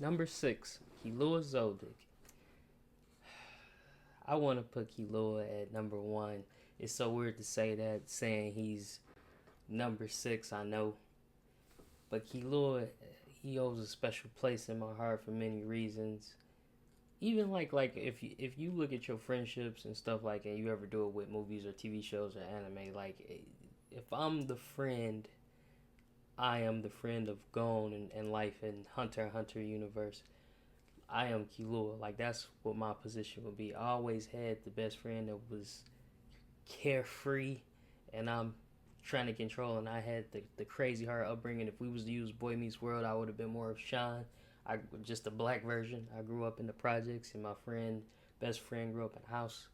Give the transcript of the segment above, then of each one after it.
Number 6, Killua Zoldyck. I want to put Killua at number 1. It's so weird to say that, saying he's number 6, I know. But Killua, he holds a special place in my heart for many reasons. Even like if you look at your friendships and stuff like, and you ever do it with movies or TV shows or anime, like if I'm the friend, I am the friend of Gon and life in Hunter universe. I am Killua. Like that's what my position would be. I always had the best friend that was carefree, and I'm trying to control. And I had the crazy hard upbringing. If we was to use Boy Meets World, I would have been more of Sean. I just a black version. I grew up in the projects, and my best friend, grew up in a house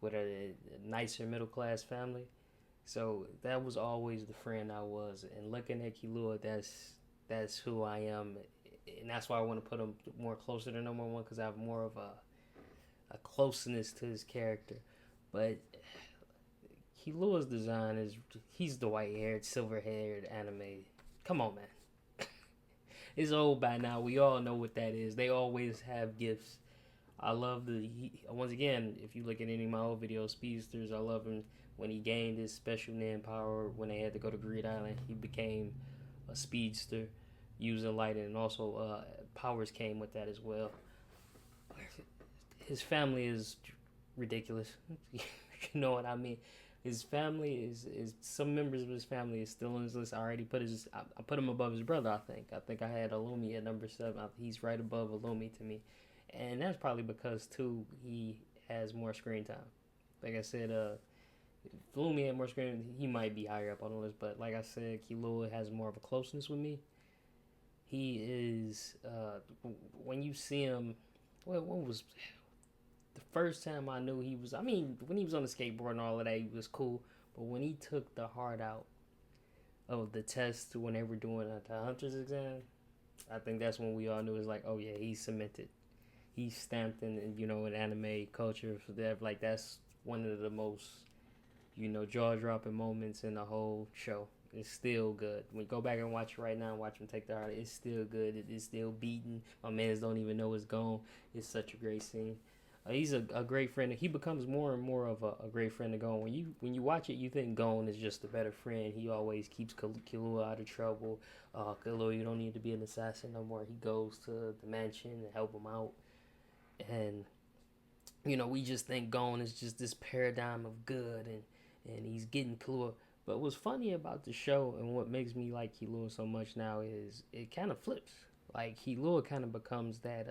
with a nicer middle class family. So that was always the friend I was. And looking at Killua, that's who I am, and that's why I want to put him more closer to number 1 because I have more of a closeness to his character. But Killua's design is he's the white haired, silver haired anime. Come on, man. It's old by now. We all know what that is. They always have gifts. I love once again, if you look at any of my old videos, Speedsters, I love him when he gained his special nin power when they had to go to Greed Island. He became a speedster using light, and also powers came with that as well. His family is ridiculous. You know what I mean? His family is some members of his family is still on his list. I put him above his brother. I think I had Alumi at number 7. He's right above Alumi to me, and that's probably because too he has more screen time. Like I said, if Alumi had more screen, he might be higher up on the list. But like I said, Killua has more of a closeness with me. He is when you see him. What was the first time I knew he was? I mean, when he was on the skateboard and all of that, he was cool. But when he took the heart out of the test when they were doing the Hunter's exam, I think that's when we all knew it was like, oh yeah, he's cemented. He's stamped in anime culture for that. Like that's one of the most jaw dropping moments in the whole show. It's still good. When you go back and watch it right now, watch him take the heart. It's still good. It is still beating. My mans don't even know it's gone. It's such a great scene. He's a great friend. He becomes more and more of a great friend to Gon. When you watch it, you think Gon is just a better friend. He always keeps Killua out of trouble. Killua, you don't need to be an assassin no more. He goes to the mansion and help him out. And we just think Gon is just this paradigm of good, and he's getting Killua. But what's funny about the show and what makes me like Killua so much now is it kind of flips. Like Killua kind of becomes that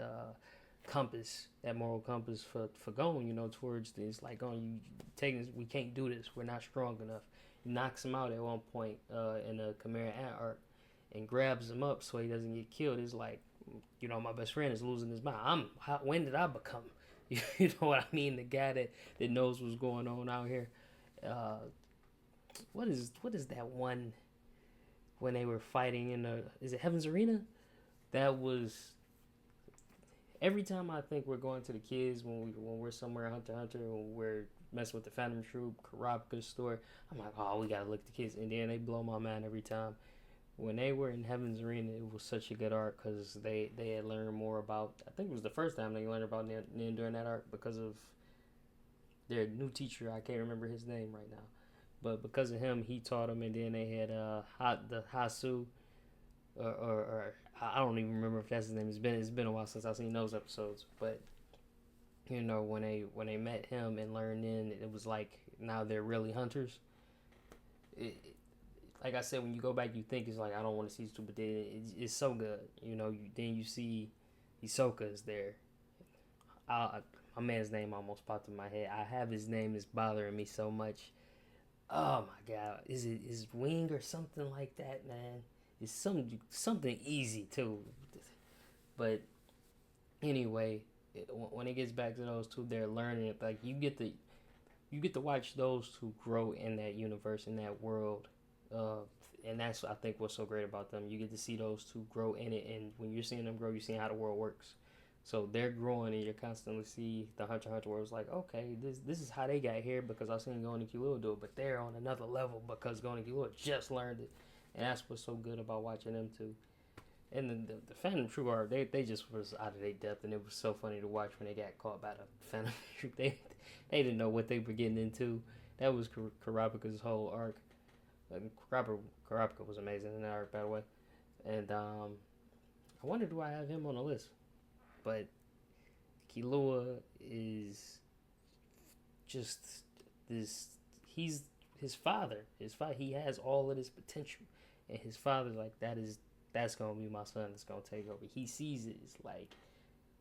compass, that moral compass for Gon. Towards this, like Gon, you taking this, we can't do this. We're not strong enough. He knocks him out at one point in a Chimera Ant arc and grabs him up so he doesn't get killed. It's like, my best friend is losing his mind. When did I become? You know what I mean? The guy that knows what's going on out here. What is that one when they were fighting in is it Heaven's Arena? That was every time I think we're going to the kids when we're somewhere Hunter when we're messing with the Phantom Troop, Karabka's store. I'm like, oh, we gotta look at the kids, and then they blow my mind every time. When they were in Heaven's Arena, it was such a good arc because they had learned more about. I think it was the first time they learned about Nin during that arc because of their new teacher. I can't remember his name right now, but because of him, he taught them, and then they had the Hasu, or I don't even remember if that's his name. It's been a while since I've seen those episodes, but when they met him and learned in, it was like now they're really hunters. Like I said, when you go back, you think it's like I don't want to see this, but then it's so good. Then you see Hisoka is there. My man's name almost popped in my head. I have his name is bothering me so much. Oh my god, is it his wing or something like that, man? It's something easy too. But anyway, when it gets back to those two, they're learning it. Like you get to watch those two grow in that universe, in that world. And that's I think what's so great about them. You get to see those two grow in it, and when you're seeing them grow, you're seeing how the world works. So they're growing, and you constantly see the Hunter where it's like, okay, this is how they got here because I've seen Gon and Killua do it, but they're on another level because Gon and Killua just learned it, and that's what's so good about watching them two. And the Phantom Troop are they just was out of their depth, and it was so funny to watch when they got caught by the Phantom Troop. They didn't know what they were getting into. That was Kurapika's whole arc. Kurapika was amazing in that arc, by the way. And I wonder, do I have him on the list? But Killua is just this. He's his father. His father. He has all of this potential, and his father's like, that's gonna be my son. That's gonna take over. He sees it. It's like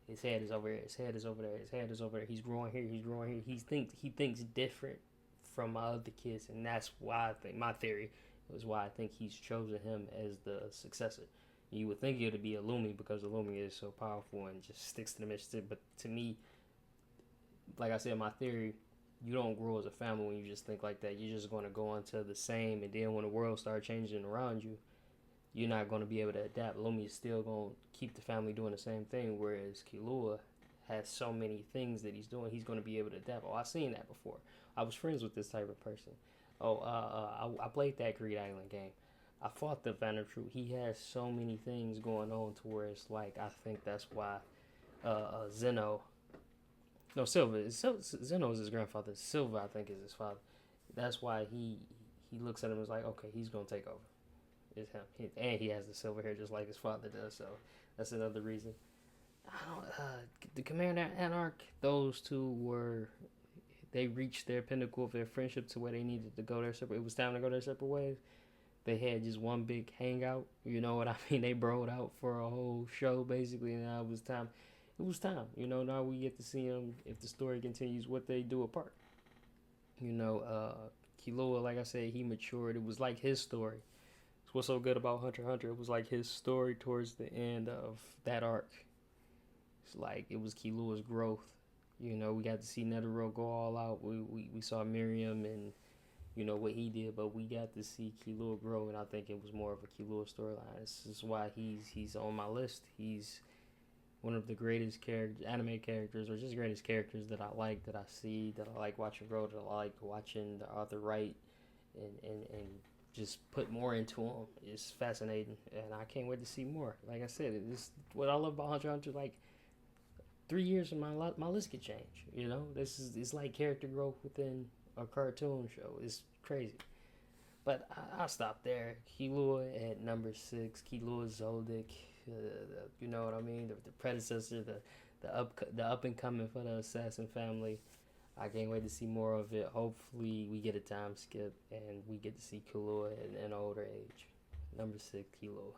his head is over here. His head is over there. His head is over there. He's growing here. He's growing here. He thinks different from my other kids, and that's why I think my theory was why I think he's chosen him as the successor. You would think it would be Illumi because Illumi is so powerful and just sticks to the mission. But to me, like I said, my theory, you don't grow as a family when you just think like that. You're just going to go on to the same, and then when the world starts changing around you, you're not going to be able to adapt. Illumi is still going to keep the family doing the same thing, whereas Killua has so many things that he's doing, he's going to be able to adapt. Oh, I've seen that before. I was friends with this type of person. I played that Greed Island game. I fought the Phantom Troop. He has so many things going on to where it's like, I think that's why Zeno, no, Silva, Zeno is his grandfather. Silva, I think, is his father. That's why he looks at him and is like, okay, he's going to take over. It's him. And he has the silver hair just like his father does, so that's another reason. The Commander Anarch, those two they reached their pinnacle of their friendship to where they needed to go their separate. It was time to go their separate ways. They had just one big hangout. You know what I mean? They broed out for a whole show basically, and now it was time. It was time. You know, now we get to see them, if the story continues, what they do apart. You know, Killua, like I said, he matured. It was like his story. What's so good about Hunter? It was like his story towards the end of that arc. It's like it was Killua's growth. You know, we got to see Netero go all out. We saw Miriam and, you know, what he did, but we got to see Killua grow, and I think it was more of a Killua storyline. This is why he's on my list. He's one of the greatest anime characters, or just greatest characters that I like, that I see, that I like watching grow, that I like watching the author write, and just put more into him. It's fascinating, and I can't wait to see more. Like I said, it's what I love about Hunter. Like 3 years and my list could change. You know, it's like character growth within a cartoon show. It's crazy. But I'll stop there. Killua at number 6. Killua Zoldyck. You know what I mean? The predecessor, the up and coming for the assassin family. I can't wait to see more of it. Hopefully we get a time skip and we get to see Killua at an older age. Number 6, Killua.